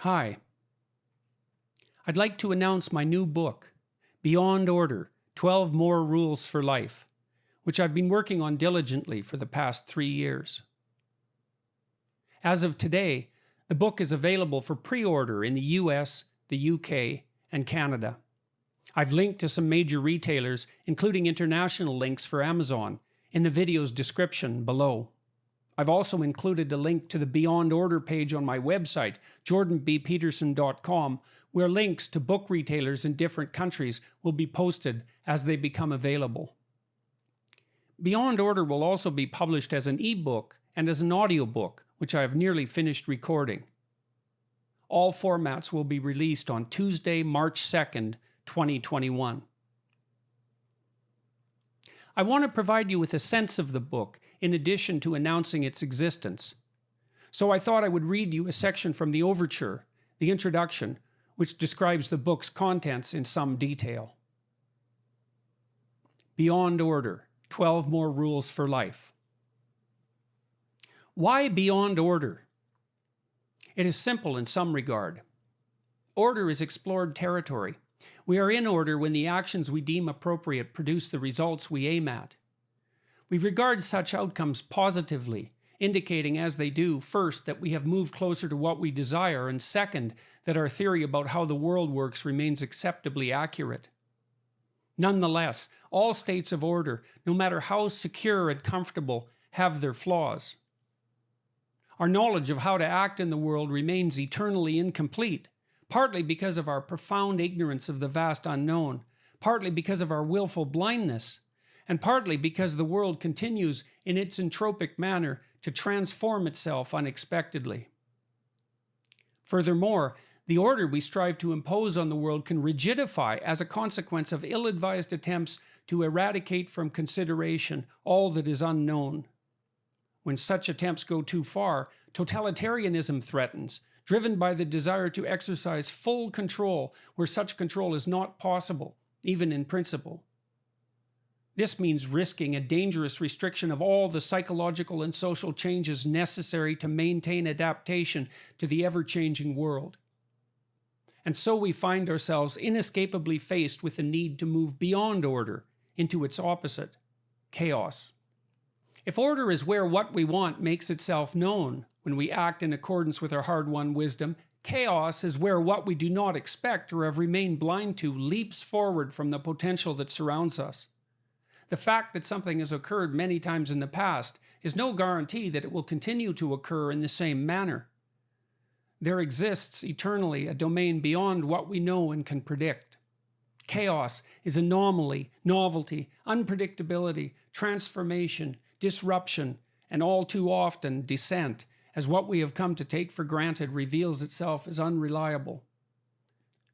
Hi. I'd like to announce my new book, Beyond Order: 12 More Rules for Life, which I've been working on diligently for the past 3 years. As of today, the book is available for pre-order in the US, the UK, and Canada. I've linked to some major retailers, including international links for Amazon, in the video's description below. I've also included a link to the Beyond Order page on my website, jordanbpeterson.com, where links to book retailers in different countries will be posted as they become available. Beyond Order will also be published as an ebook and as an audiobook, which I have nearly finished recording. All formats will be released on Tuesday, March 2nd, 2021. I want to provide you with a sense of the book in addition to announcing its existence. So I thought I would read you a section from the overture, the introduction, which describes the book's contents in some detail. Beyond Order: 12 More Rules for Life. Why beyond order? It is simple in some regard. Order is explored territory. We are in order when the actions we deem appropriate produce the results we aim at. We regard such outcomes positively, indicating as they do, first, that we have moved closer to what we desire, and second, that our theory about how the world works remains acceptably accurate. Nonetheless, all states of order, no matter how secure and comfortable, have their flaws. Our knowledge of how to act in the world remains eternally incomplete, partly because of our profound ignorance of the vast unknown, partly because of our willful blindness, and partly because the world continues in its entropic manner to transform itself unexpectedly. Furthermore, the order we strive to impose on the world can rigidify as a consequence of ill-advised attempts to eradicate from consideration all that is unknown. When such attempts go too far, totalitarianism threatens, driven by the desire to exercise full control where such control is not possible, even in principle. This means risking a dangerous restriction of all the psychological and social changes necessary to maintain adaptation to the ever-changing world. And so we find ourselves inescapably faced with the need to move beyond order into its opposite, chaos. If order is where what we want makes itself known when we act in accordance with our hard-won wisdom, chaos is where what we do not expect or have remained blind to leaps forward from the potential that surrounds us. The fact that something has occurred many times in the past is no guarantee that it will continue to occur in the same manner. There exists eternally a domain beyond what we know and can predict. Chaos is anomaly, novelty, unpredictability, transformation, disruption, and all too often dissent, as what we have come to take for granted reveals itself as unreliable.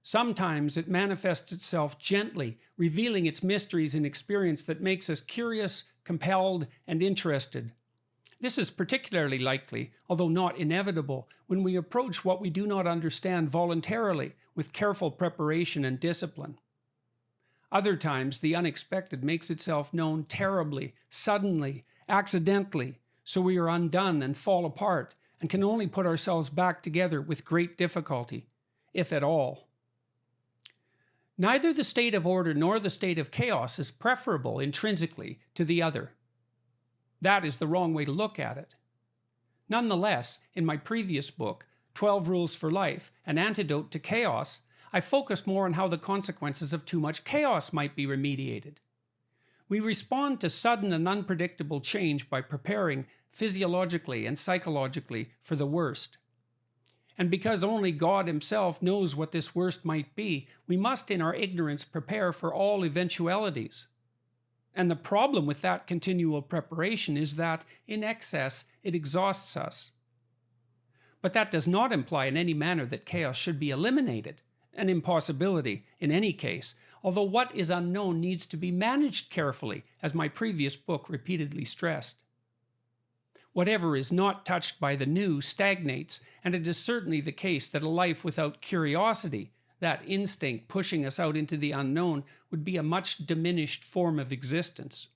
Sometimes it manifests itself gently, revealing its mysteries in experience that makes us curious, compelled, and interested. This is particularly likely, although not inevitable, when we approach what we do not understand voluntarily, with careful preparation and discipline. Other times, the unexpected makes itself known terribly, suddenly, accidentally, so we are undone and fall apart, and can only put ourselves back together with great difficulty, if at all. Neither the state of order nor the state of chaos is preferable intrinsically to the other. That is the wrong way to look at it. Nonetheless, in my previous book, 12 Rules for Life, An Antidote to Chaos, I focused more on how the consequences of too much chaos might be remediated. We respond to sudden and unpredictable change by preparing physiologically and psychologically for the worst. And because only God Himself knows what this worst might be, we must in our ignorance prepare for all eventualities. And the problem with that continual preparation is that, in excess, it exhausts us. But that does not imply in any manner that chaos should be eliminated, an impossibility in any case, although what is unknown needs to be managed carefully, as my previous book repeatedly stressed. Whatever is not touched by the new stagnates, and it is certainly the case that a life without curiosity, that instinct pushing us out into the unknown, would be a much diminished form of existence.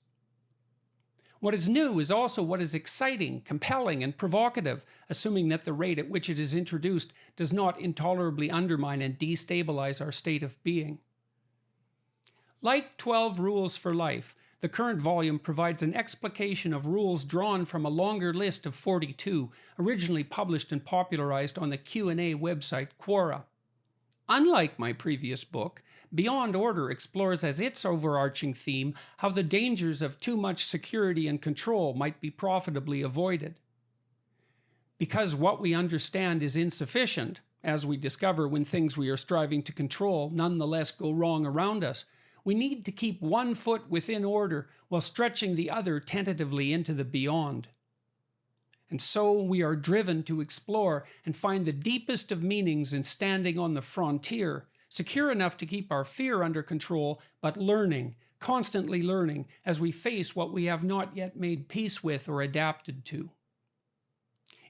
What is new is also what is exciting, compelling, and provocative, assuming that the rate at which it is introduced does not intolerably undermine and destabilize our state of being. Like 12 Rules for Life, the current volume provides an explication of rules drawn from a longer list of 42, originally published and popularized on the Q&A website Quora. Unlike my previous book, Beyond Order explores as its overarching theme how the dangers of too much security and control might be profitably avoided. Because what we understand is insufficient, as we discover when things we are striving to control nonetheless go wrong around us, we need to keep one foot within order while stretching the other tentatively into the beyond. And so we are driven to explore and find the deepest of meanings in standing on the frontier, secure enough to keep our fear under control, but learning, constantly learning, as we face what we have not yet made peace with or adapted to.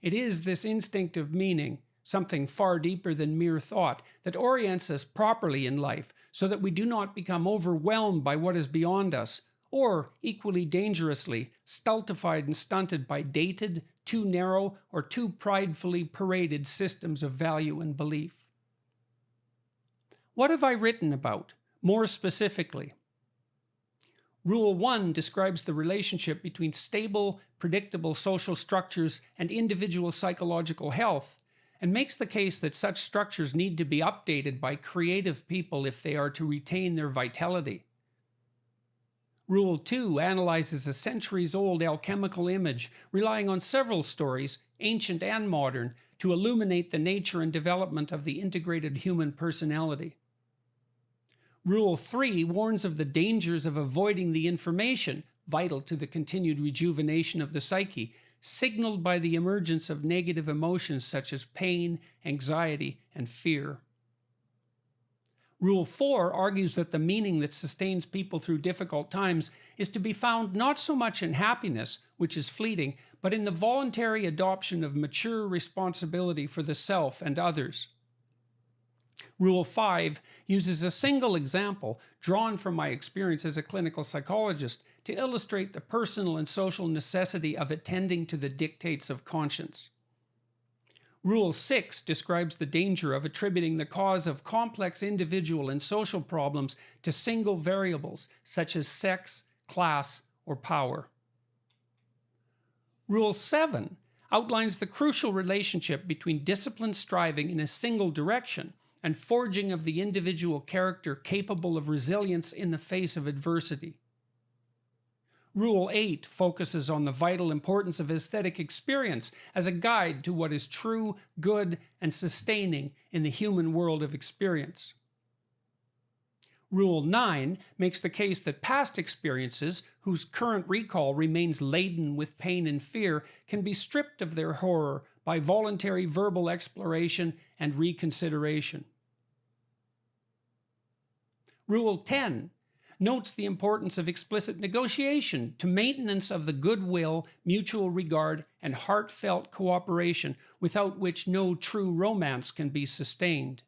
It is this instinct of meaning, something far deeper than mere thought, that orients us properly in life, so that we do not become overwhelmed by what is beyond us, or, equally dangerously, stultified and stunted by dated, too narrow, or too pridefully paraded systems of value and belief. What have I written about, more specifically? Rule 1 describes the relationship between stable, predictable social structures and individual psychological health, and makes the case that such structures need to be updated by creative people if they are to retain their vitality. Rule 2 analyzes a centuries-old alchemical image, relying on several stories, ancient and modern, to illuminate the nature and development of the integrated human personality. Rule 3 warns of the dangers of avoiding the information, vital to the continued rejuvenation of the psyche, signaled by the emergence of negative emotions such as pain, anxiety, and fear. Rule 4 argues that the meaning that sustains people through difficult times is to be found not so much in happiness, which is fleeting, but in the voluntary adoption of mature responsibility for the self and others. Rule 5 uses a single example drawn from my experience as a clinical psychologist to illustrate the personal and social necessity of attending to the dictates of conscience. Rule 6 describes the danger of attributing the cause of complex individual and social problems to single variables such as sex, class, or power. Rule 7 outlines the crucial relationship between disciplined striving in a single direction and forging of the individual character capable of resilience in the face of adversity. Rule 8 focuses on the vital importance of aesthetic experience as a guide to what is true, good, and sustaining in the human world of experience. Rule 9 makes the case that past experiences, whose current recall remains laden with pain and fear, can be stripped of their horror by voluntary verbal exploration and reconsideration. Rule 10 notes the importance of explicit negotiation to maintenance of the goodwill, mutual regard, and heartfelt cooperation without which no true romance can be sustained.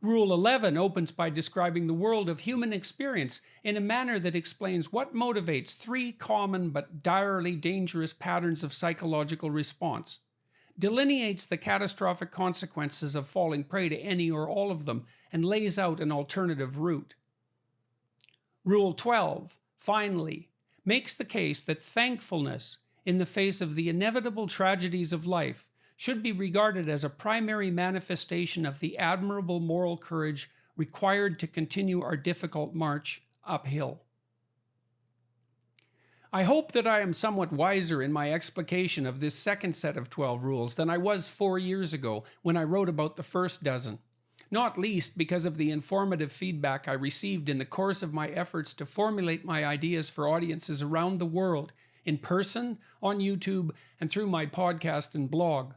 Rule 11 opens by describing the world of human experience in a manner that explains what motivates three common but direly dangerous patterns of psychological response, delineates the catastrophic consequences of falling prey to any or all of them, and lays out an alternative route. Rule 12, finally, makes the case that thankfulness, in the face of the inevitable tragedies of life, should be regarded as a primary manifestation of the admirable moral courage required to continue our difficult march uphill. I hope that I am somewhat wiser in my explication of this second set of 12 rules than I was 4 years ago when I wrote about the first dozen. Not least because of the informative feedback I received in the course of my efforts to formulate my ideas for audiences around the world, in person, on YouTube, and through my podcast and blog.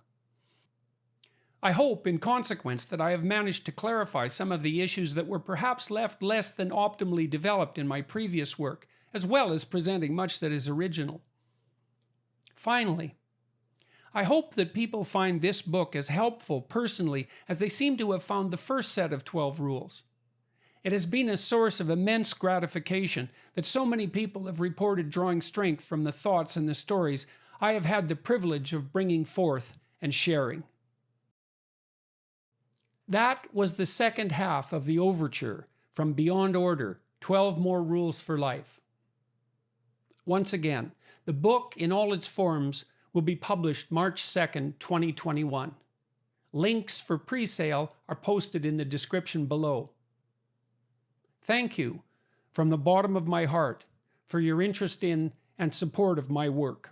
I hope, in consequence, that I have managed to clarify some of the issues that were perhaps left less than optimally developed in my previous work, as well as presenting much that is original. Finally, I hope that people find this book as helpful personally as they seem to have found the first set of 12 rules. It has been a source of immense gratification that so many people have reported drawing strength from the thoughts and the stories I have had the privilege of bringing forth and sharing. That was the second half of the overture from Beyond Order, 12 More Rules for Life. Once again, the book in all its forms will be published March 2nd, 2021. Links for pre-sale are posted in the description below. Thank you from the bottom of my heart for your interest in and support of my work.